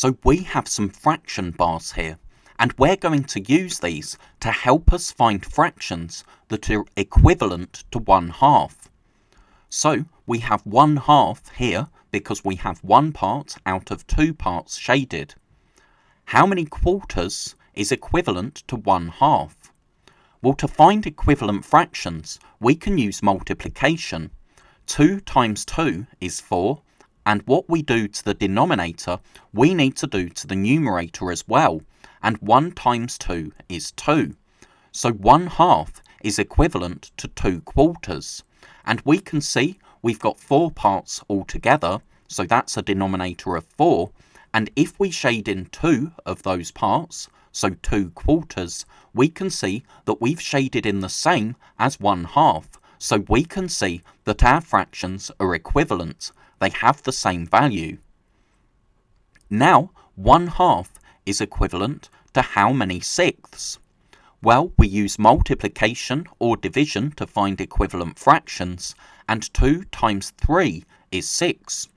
So we have some fraction bars here, and we're going to use these to help us find fractions that are equivalent to 1/2. So we have 1/2 here because we have one part out of two parts shaded. How many quarters is equivalent to 1/2? Well, to find equivalent fractions, we can use multiplication. 2 times 2 is 4, and what we do to the denominator, we need to do to the numerator as well, and 1 times 2 is 2. So 1/2 is equivalent to 2 quarters, and we can see we've got 4 parts altogether, so that's a denominator of 4, and if we shade in 2 of those parts, so 2 quarters, we can see that we've shaded in the same as 1/2, so we can see that our fractions are equivalent. They have the same value. Now, 1/2 is equivalent to how many sixths? Well, we use multiplication or division to find equivalent fractions, and 2 times 3 is 6.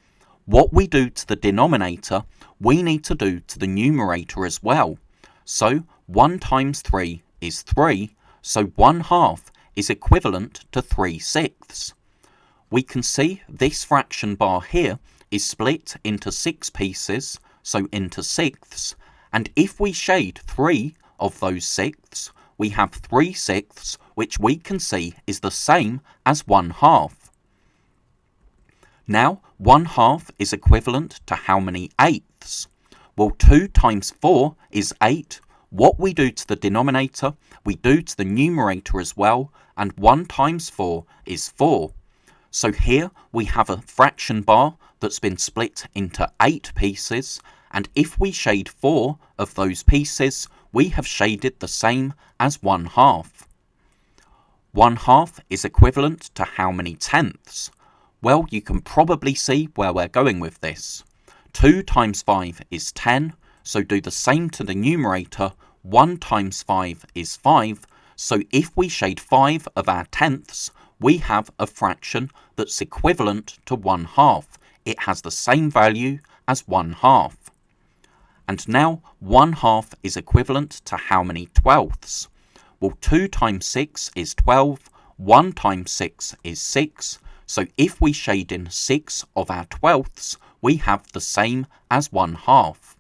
What we do to the denominator, we need to do to the numerator as well. So 1 times 3 is 3, so 1/2 is equivalent to 3/6. We can see this fraction bar here is split into 6 pieces, so into sixths, and if we shade 3 of those sixths, we have 3/6, which we can see is the same as 1/2. Now, 1/2 is equivalent to how many eighths? Well, 2 times 4 is 8. What we do to the denominator, we do to the numerator as well, and 1 times 4 is 4. So here we have a fraction bar that's been split into 8 pieces, and if we shade 4 of those pieces, we have shaded the same as 1/2. 1/2 is equivalent to how many tenths? Well, you can probably see where we're going with this. 2 times 5 is 10, so do the same to the numerator. 1 times 5 is 5, so if we shade 5 of our tenths, we have a fraction that's equivalent to 1/2. It has the same value as 1/2. And now 1/2 is equivalent to how many twelfths? Well, 2 times 6 is 12, 1 times 6 is 6, so if we shade in 6 of our twelfths, we have the same as 1/2.